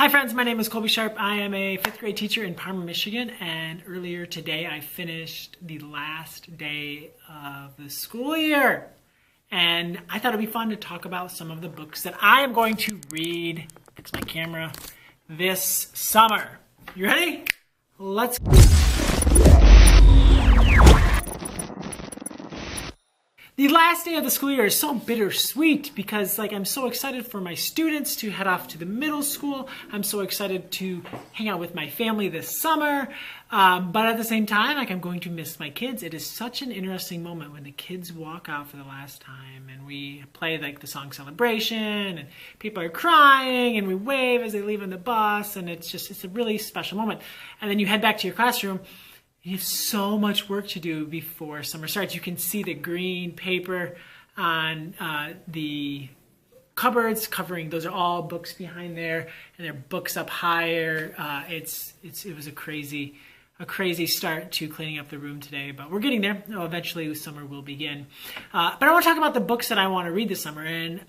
Hi friends, my name is Colby Sharp. I am a 5th grade teacher in Parma, Michigan, and earlier today I finished the last day of the school year. And I thought it'd be fun to talk about some of the books that I am going to read, fix my camera, this summer. You ready? Let's go. The last day of the school year is so bittersweet because I'm so excited for my students to head off to the middle school. I'm so excited to hang out with my family this summer. But at the same time, I'm going to miss my kids. It is such an interesting moment when the kids walk out for the last time and we play the song Celebration and people are crying and we wave as they leave on the bus, and it's a really special moment. And then you head back to your classroom. You have so much work to do before summer starts. You can see the green paper on the cupboards covering. Those are all books behind there, and there are books up higher. It was a crazy start to cleaning up the room today, but we're getting there. Eventually, summer will begin. But I want to talk about the books that I want to read this summer. And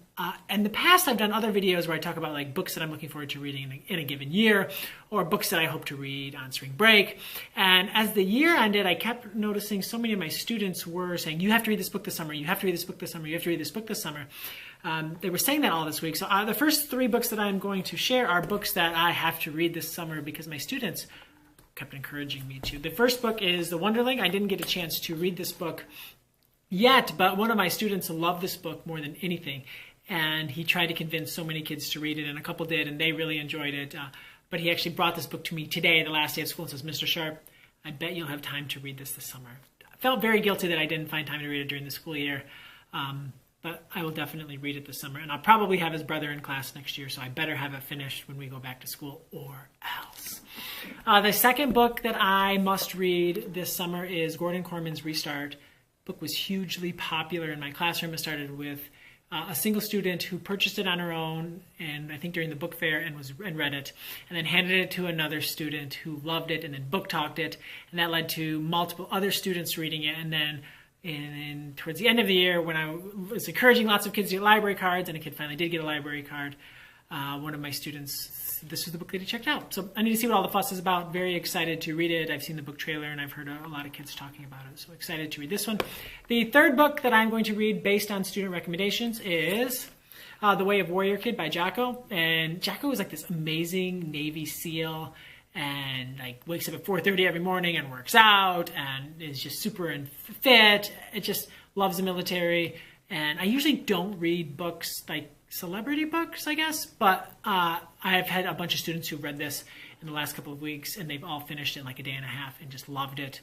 in the past, I've done other videos where I talk about books that I'm looking forward to reading in a given year, or books that I hope to read on spring break. And as the year ended, I kept noticing so many of my students were saying, "You have to read this book this summer. You have to read this book this summer. You have to read this book this summer." They were saying that all this week. So the first 3 books that I'm going to share are books that I have to read this summer because my students kept encouraging me to. The first book is The Wonderlic. I didn't get a chance to read this book yet, but one of my students loved this book more than anything. And he tried to convince so many kids to read it, and a couple did, and they really enjoyed it. But he actually brought this book to me today, the last day of school, and says, "Mr. Sharp, I bet you'll have time to read this summer." I felt very guilty that I didn't find time to read it during the school year. But I will definitely read it this summer. And I'll probably have his brother in class next year, so I better have it finished when we go back to school, or else. The second book that I must read this summer is Gordon Corman's Restart. The book was hugely popular in my classroom. It started with a single student who purchased it on her own, and I think during the book fair, and read it, and then handed it to another student who loved it, and then book talked it, and that led to multiple other students reading it. And then towards the end of the year, when I was encouraging lots of kids to get library cards, and a kid finally did get a library card, one of my students, this was the book that he checked out. So I need to see what all the fuss is about. Very excited to read it. I've seen the book trailer, and I've heard a lot of kids talking about it. So excited to read this one. The third book that I'm going to read based on student recommendations is The Way of Warrior Kid by Jocko. And Jocko is this amazing Navy SEAL, and wakes up at 4:30 every morning and works out and is just super fit. It just loves the military. And I usually don't read books celebrity books, I guess, but I've had a bunch of students who read this in the last couple of weeks, and they've all finished it in a day and a half and just loved it.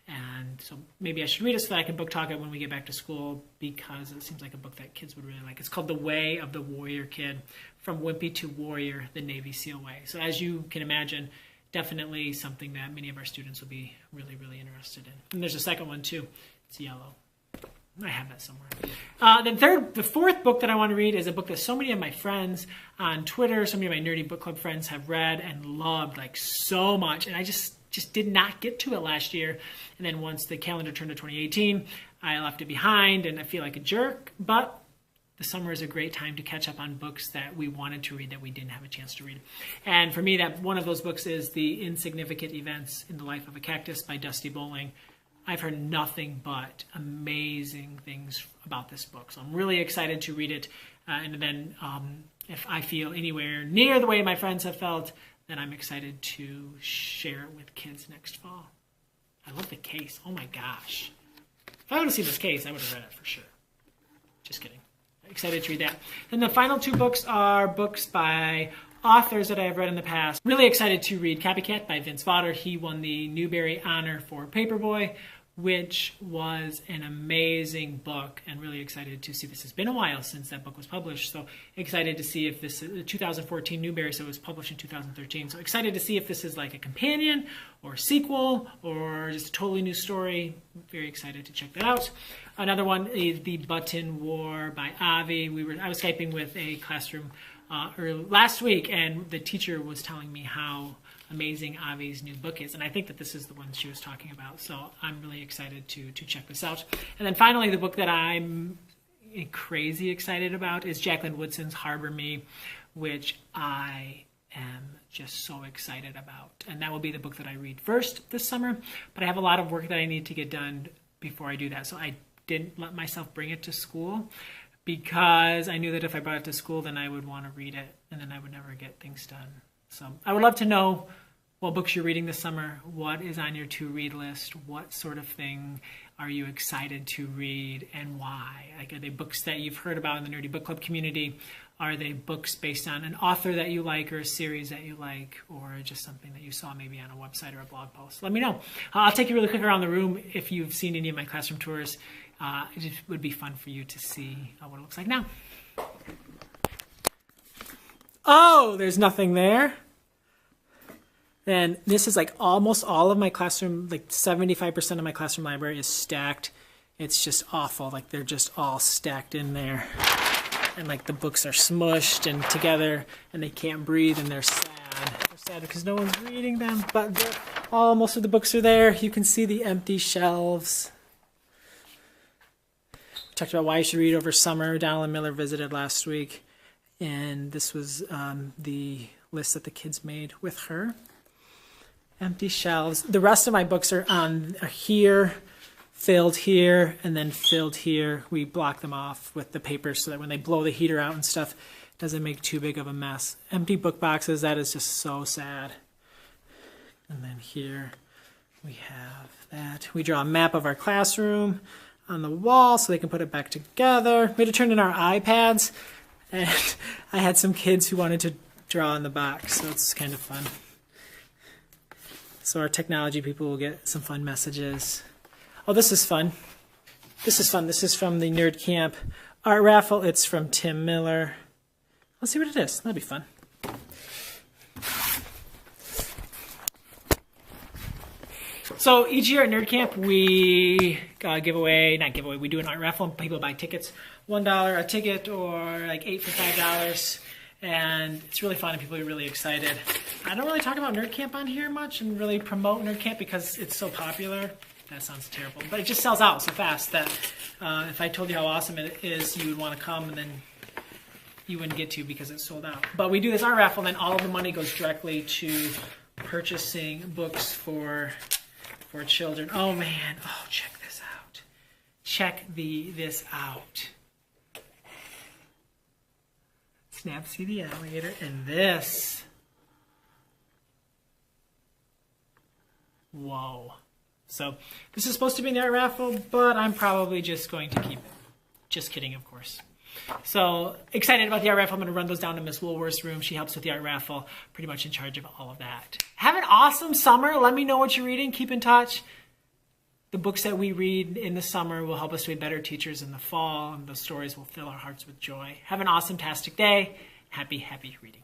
And so maybe I should read it so that I can book talk it when we get back to school, because it seems like a book that kids would really like. It's called The Way of the Warrior Kid, From Wimpy to Warrior, the Navy SEAL Way. So as you can imagine, definitely something that many of our students will be really, really interested in. And there's a second one too. It's yellow. I have that somewhere. The fourth book that I want to read is a book that so many of my friends on Twitter, so many of my nerdy book club friends have read and loved so much. And I just did not get to it last year. And then once the calendar turned to 2018, I left it behind, and I feel like a jerk. But the summer is a great time to catch up on books that we wanted to read that we didn't have a chance to read. And for me, one of those books is The Insignificant Events in the Life of a Cactus by Dusty Bowling. I've heard nothing but amazing things about this book, so I'm really excited to read it. And then if I feel anywhere near the way my friends have felt, then I'm excited to share it with kids next fall. I love the case. Oh my gosh. If I would have seen this case, I would have read it for sure. Just kidding. Excited to read that. And the final 2 books are books by authors that I have read in the past. Really excited to read Copycat by Vince Vaughter. He won the Newbery Honor for Paperboy, which was an amazing book, and really excited to see this. Has been a while since that book was published, so excited to see if this 2014 Newbery, so it was published in 2013. So excited to see if this is a companion or sequel or just a totally new story. Very excited to check that out. Another one is The Button War by Avi. I was Skyping with a classroom last week, and the teacher was telling me how amazing Avi's new book is, and I think that this is the one she was talking about, so I'm really excited to check this out. And then finally, the book that I'm crazy excited about is Jacqueline Woodson's Harbor Me, which I am just so excited about. And that will be the book that I read first this summer. But I have a lot of work that I need to get done before I do that. So I didn't let myself bring it to school because I knew that if I brought it to school, then I would want to read it and then I would never get things done. So I would love to know what books you're reading this summer. What is on your to-read list? What sort of thing are you excited to read and why? Like, are they books that you've heard about in the Nerdy Book Club community? Are they books based on an author that you like or a series that you like, or just something that you saw maybe on a website or a blog post? Let me know. I'll take you really quick around the room if you've seen any of my classroom tours. It would be fun for you to see what it looks like now. Oh, there's nothing there. And this is like almost all of my classroom, like 75% of my classroom library is stacked. It's just awful. Like they're just all stacked in there. And like the books are smushed and together and they can't breathe and they're sad. They're sad because no one's reading them, but most of the books are there. You can see the empty shelves. We talked about why you should read over summer. Donald Miller visited last week. And this was the list that the kids made with her. Empty shelves. The rest of my books are here, filled here, and then filled here. We block them off with the paper so that when they blow the heater out and stuff, it doesn't make too big of a mess. Empty book boxes, that is just so sad. And then here we have that. We draw a map of our classroom on the wall so they can put it back together. We had to turn in our iPads, and I had some kids who wanted to draw in the box, so it's kind of fun. So our technology people will get some fun messages. Oh, this is fun. This is fun. This is from the Nerd Camp Art Raffle. It's from Tim Miller. Let's see what it is. That'll be fun. So each year at Nerd Camp, we we do an art raffle and people buy tickets. $1 a ticket or like 8 for $5. And it's really fun and people are really excited. I don't really talk about Nerd Camp on here much and really promote Nerd Camp because it's so popular. That sounds terrible. But it just sells out so fast that if I told you how awesome it is, you would want to come and then you wouldn't get to because it's sold out. But we do this art raffle and then all of the money goes directly to purchasing books for children. Oh man, oh check this out. Check this out. Snapsy the alligator, and this. Whoa. So this is supposed to be in the art raffle, but I'm probably just going to keep it. Just kidding, of course. So excited about the art raffle. I'm going to run those down to Miss Woolworth's room. She helps with the art raffle, pretty much in charge of all of that. Have an awesome summer. Let me know what you're reading. Keep in touch. The books that we read in the summer will help us to be better teachers in the fall, and those stories will fill our hearts with joy. Have an awesome-tastic day. Happy reading.